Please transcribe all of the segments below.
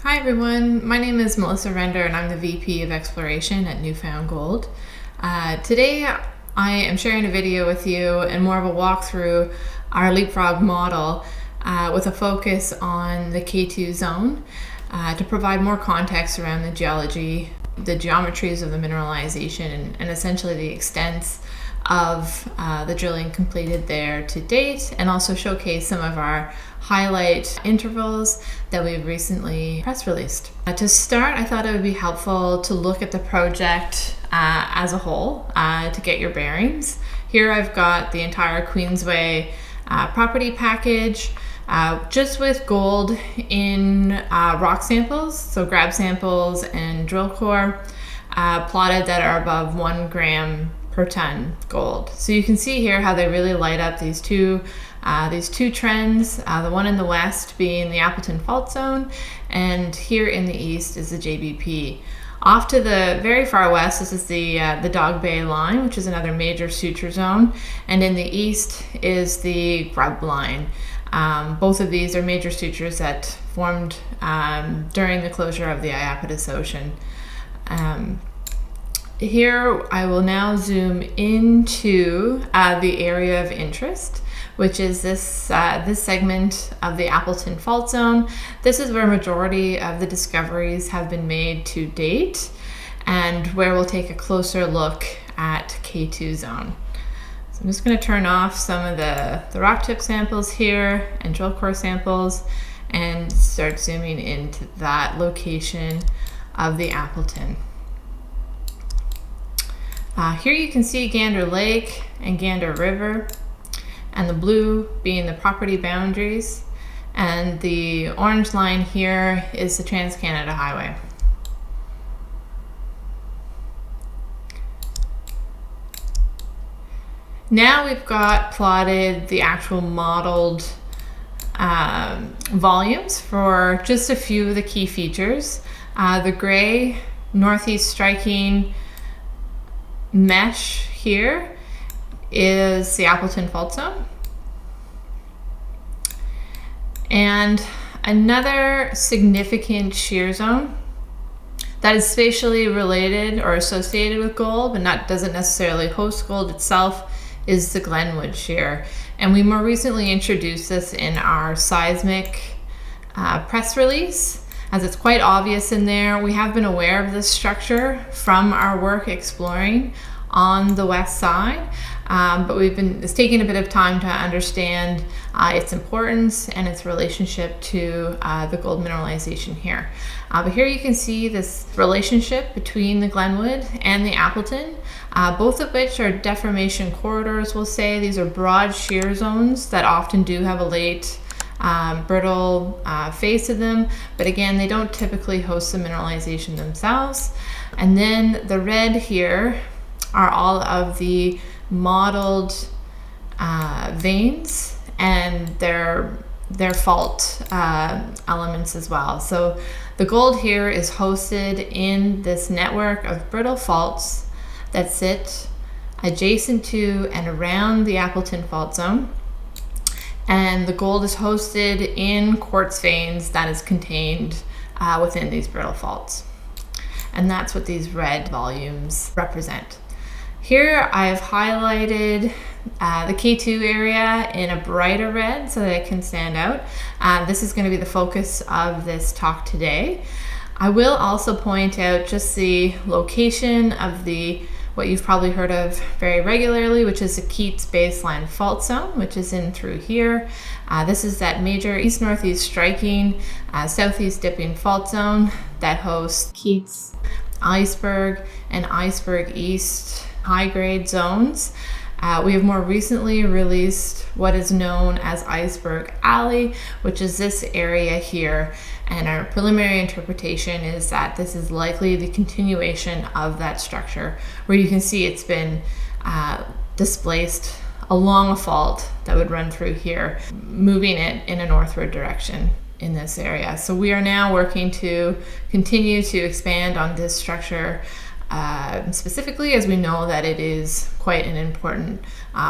Hi everyone, my name is Melissa Render and I'm the VP of Exploration at Found Gold. Today I am sharing a video with you and more of a walkthrough our leapfrog model with a focus on the K2 zone to provide more context around the geology, the geometries of the mineralization, and essentially the extents of the drilling completed there to date, and also showcase some of our highlight intervals that we've recently press released. To start, I thought it would be helpful to look at the project as a whole to get your bearings. Here I've got the entire Queensway property package just with gold in rock samples, so grab samples and drill core plotted that are above 1 gram per ton gold. So you can see here how they really light up these two trends, the one in the west being the Appleton fault zone, and here in the east is the JBP. Off to the very far west, this is the Dog Bay line, which is another major suture zone, and in the east is the Grub line. Both of these are major sutures that formed during the closure of the Iapetus Ocean. Here I will now zoom into the area of interest, which is this segment of the Appleton fault zone. This is where majority of the discoveries have been made to date, and where we'll take a closer look at K2 zone. So I'm just going to turn off some of the rock chip samples here and drill core samples and start zooming into that location of the Appleton. Here you can see Gander Lake and Gander River, and the blue being the property boundaries, and the orange line here is the Trans-Canada Highway. Now we've got plotted the actual modeled volumes for just a few of the key features. The gray northeast striking mesh here is the Appleton fault zone. And another significant shear zone that is spatially related or associated with gold, but doesn't necessarily host gold itself, is the Glenwood shear. And we more recently introduced this in our seismic press release, as it's quite obvious in there. We have been aware of this structure from our work exploring on the west side, but it's taken a bit of time to understand its importance and its relationship to the gold mineralization here. But here you can see this relationship between the Glenwood and the Appleton, both of which are deformation corridors, we'll say. These are broad shear zones that often do have a late brittle face to them, but again, they don't typically host the mineralization themselves. And then the red here are all of the modeled veins and their fault elements as well. So the gold here is hosted in this network of brittle faults that sit adjacent to and around the Appleton fault zone. And the gold is hosted in quartz veins that is contained within these brittle faults. And that's what these red volumes represent. Here I've highlighted the K2 area in a brighter red so that it can stand out. This is going to be the focus of this talk today. I will also point out just the location of what you've probably heard of very regularly, which is the Keats Baseline Fault Zone, which is in through here. This is that major east-northeast striking, southeast dipping fault zone that hosts Keats, Iceberg, and Iceberg East high-grade zones. We have more recently released what is known as Iceberg Alley, which is this area here, and our preliminary interpretation is that this is likely the continuation of that structure, where you can see it's been displaced along a fault that would run through here, moving it in a northward direction in this area. So we are now working to continue to expand on this structure specifically, as we know that it is quite an important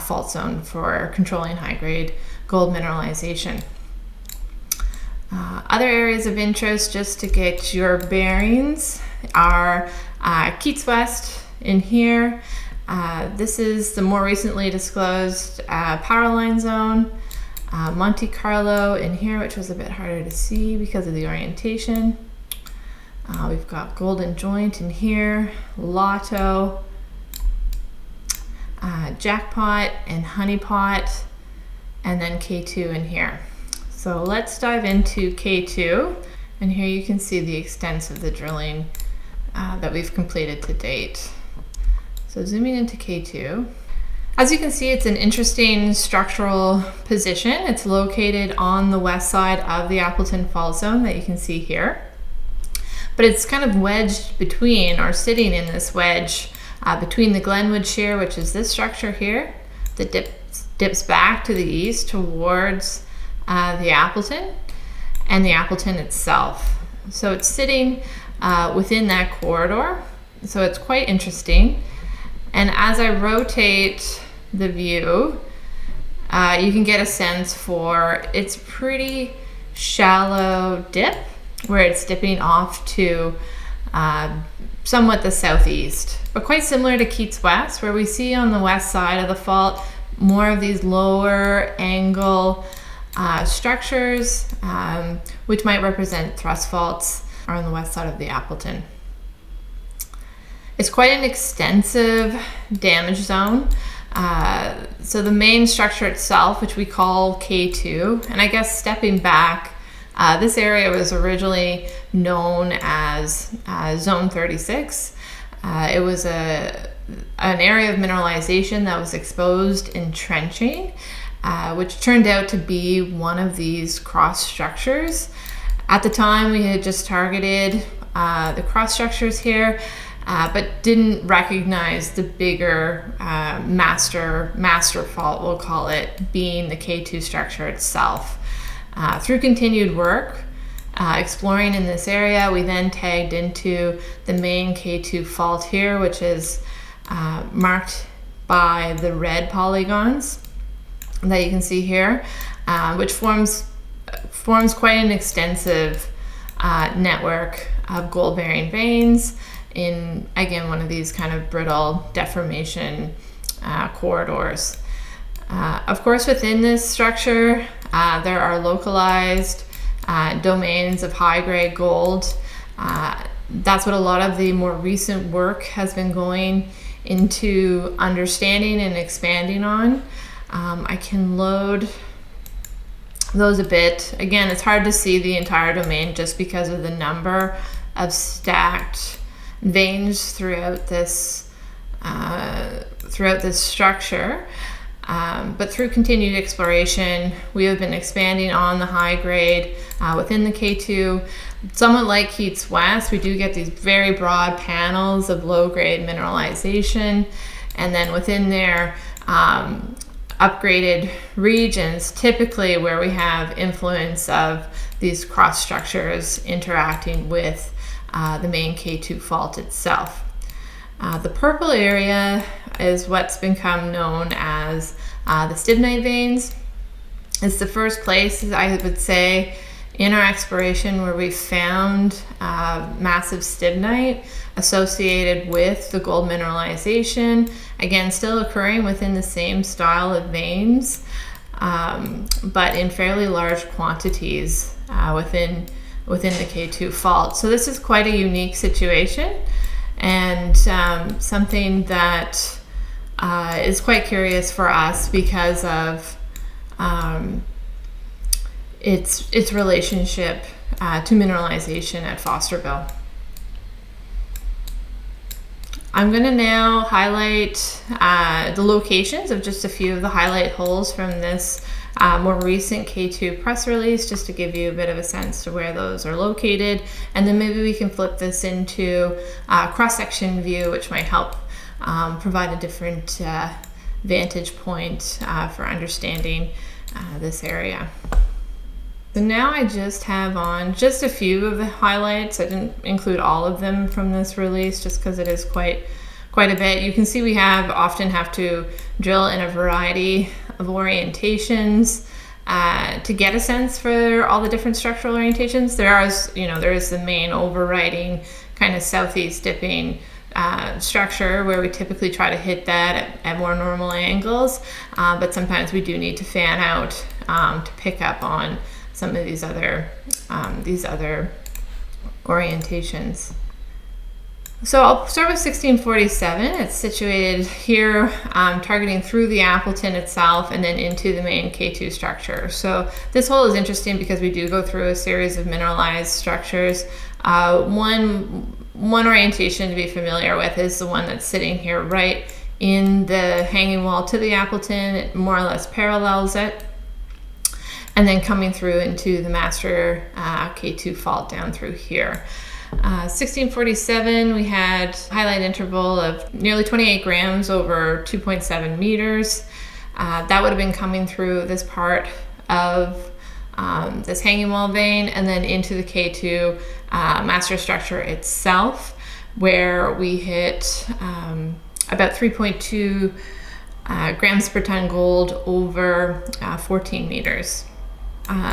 fault zone for controlling high-grade gold mineralization. Other areas of interest, just to get your bearings, are Keats West in here. This is the more recently disclosed power line zone. Monte Carlo in here, which was a bit harder to see because of the orientation. We've got Golden Joint in here, Lotto, Jackpot and Honeypot, and then K2 in here. So let's dive into K2, and here you can see the extent of the drilling that we've completed to date. So zooming into K2, as you can see, it's an interesting structural position. It's located on the west side of the Appleton Fault Zone that you can see here. But it's kind of wedged between, or sitting in this wedge between the Glenwood Shear, which is this structure here, that dips back to the east towards the Appleton, and the Appleton itself. So it's sitting within that corridor. So it's quite interesting. And as I rotate the view, you can get a sense for its pretty shallow dip, where it's dipping off to somewhat the southeast, but quite similar to Keats West, where we see on the west side of the fault more of these lower angle structures, which might represent thrust faults, are on the west side of the Appleton. It's quite an extensive damage zone. So the main structure itself, which we call K2, and I guess stepping back, this area was originally known as Zone 36. It was an area of mineralization that was exposed in trenching, which turned out to be one of these cross structures. At the time, we had just targeted the cross structures here, but didn't recognize the bigger master fault, we'll call it, being the K2 structure itself. Through continued work, exploring in this area, we then tagged into the main K2 fault here, which is marked by the red polygons that you can see here, which forms quite an extensive network of gold-bearing veins in, again, one of these kind of brittle deformation corridors. Of course, within this structure, there are localized domains of high-grade gold. That's what a lot of the more recent work has been going into understanding and expanding on. I can load those a bit. Again, it's hard to see the entire domain just because of the number of stacked veins throughout this structure. But through continued exploration, we have been expanding on the high grade within the K2. Somewhat like Keats West, we do get these very broad panels of low grade mineralization, and then within there, upgraded regions, typically where we have influence of these cross structures interacting with the main K2 fault itself. The purple area is what's become known as the stibnite veins. It's the first place, I would say, in our exploration where we found massive stibnite associated with the gold mineralization. Again, still occurring within the same style of veins, but in fairly large quantities within the K2 fault. So this is quite a unique situation, and something that is quite curious for us because of its relationship to mineralization at Fosterville. I'm going to now highlight the locations of just a few of the highlight holes from this more recent K2 press release, just to give you a bit of a sense to where those are located, and then maybe we can flip this into a cross-section view, which might help provide a different vantage point for understanding this area. So now I just have on just a few of the highlights. I didn't include all of them from this release just because it is quite a bit. You can see we often have to drill in a variety of orientations. to get a sense for all the different structural orientations. There is the main overriding kind of southeast dipping structure where we typically try to hit that at more normal angles, but sometimes we do need to fan out to pick up on some of these other orientations. So I'll start with 1647. It's situated here, targeting through the Appleton itself and then into the main K2 structure. So this hole is interesting because we do go through a series of mineralized structures. One orientation to be familiar with is the one that's sitting here right in the hanging wall to the Appleton. It more or less parallels it, and then coming through into the master K2 fault down through here. 1647, we had highlight interval of nearly 28 grams over 2.7 meters. That would have been coming through this part of this hanging wall vein and then into the K2 master structure itself, where we hit about 3.2 grams per ton gold over 14 meters.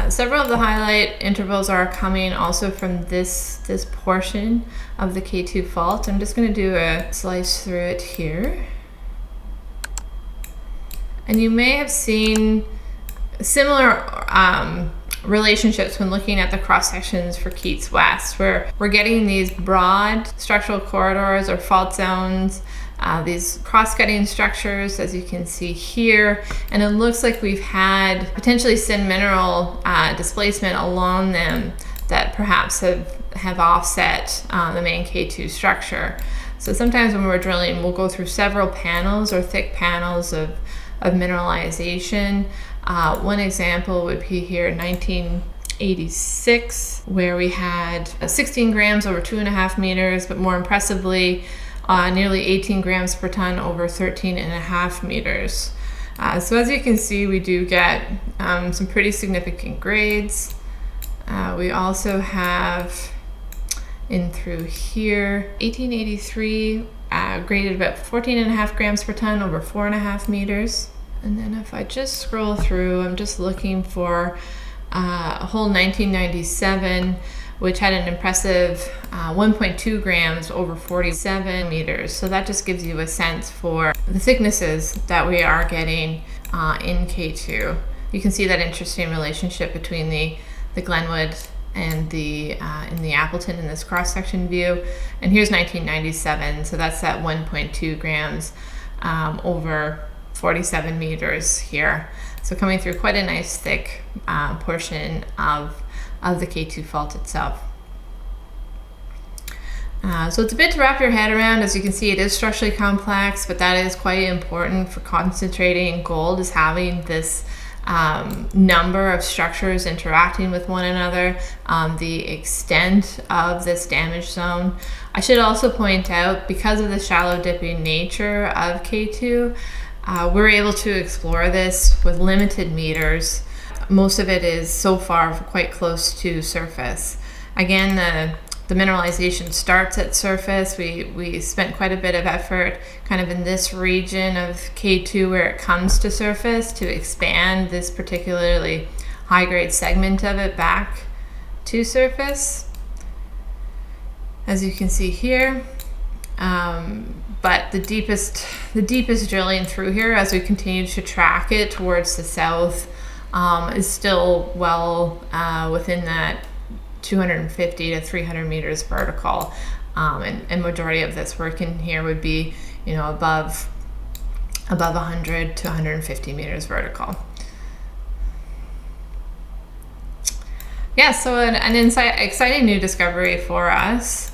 Several of the highlight intervals are coming also from this portion of the K2 fault. I'm just going to do a slice through it here. And you may have seen similar relationships when looking at the cross sections for Keats West, where we're getting these broad structural corridors or fault zones, these cross-cutting structures, as you can see here, and it looks like we've had potentially thin mineral displacement along them that perhaps have offset the main K2 structure. So sometimes when we're drilling, we'll go through several panels or thick panels of mineralization. One example would be here in 1986, where we had 16 grams over 2.5 meters, but more impressively, nearly 18 grams per ton over 13.5 meters. So as you can see, we do get some pretty significant grades. We also have in through here, 1883, graded about 14.5 grams per ton over 4.5 meters. And then if I just scroll through, I'm just looking for a hole 1997, which had an impressive 1.2 grams over 47 meters. So that just gives you a sense for the thicknesses that we are getting in K2. You can see that interesting relationship between the Glenwood and the Appleton in this cross-section view. And here's 1997, so that's that 1.2 grams over 47 meters here. So coming through quite a nice thick portion of the K2 fault itself. So it's a bit to wrap your head around. As you can see, it is structurally complex, but that is quite important for concentrating gold, is having this number of structures interacting with one another, the extent of this damage zone. I should also point out, because of the shallow dipping nature of K2, we're able to explore this with limited meters. Most of it is so far quite close to surface. Again, the mineralization starts at surface. We spent quite a bit of effort kind of in this region of K2 where it comes to surface to expand this particularly high-grade segment of it back to surface, as you can see here. But the deepest drilling through here, as we continue to track it towards the south, is still well within that 250 to 300 meters vertical, and majority of this work in here would be, above 100 to 150 meters vertical. Yeah, so an exciting new discovery for us.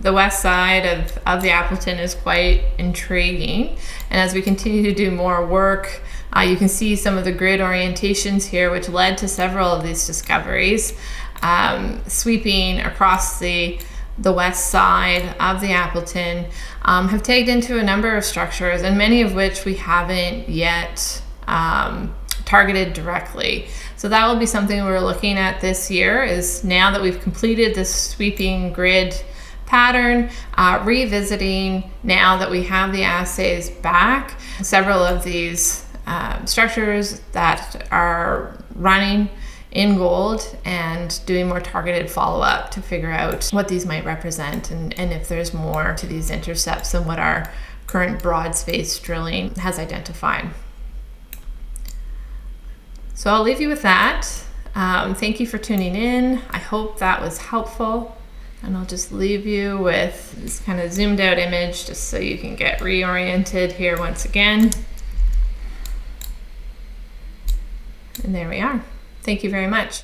The west side of the Appleton is quite intriguing, and as we continue to do more work, you can see some of the grid orientations here, which led to several of these discoveries, sweeping across the west side of the Appleton, have tagged into a number of structures, and many of which we haven't yet targeted directly. So that will be something we're looking at this year, is now that we've completed this sweeping grid pattern, revisiting, now that we have the assays back, several of these structures that are running in gold and doing more targeted follow-up to figure out what these might represent and if there's more to these intercepts than what our current broad space drilling has identified. So I'll leave you with that. Thank you for tuning in. I hope that was helpful. And I'll just leave you with this kind of zoomed out image just so you can get reoriented here once again. And there we are. Thank you very much.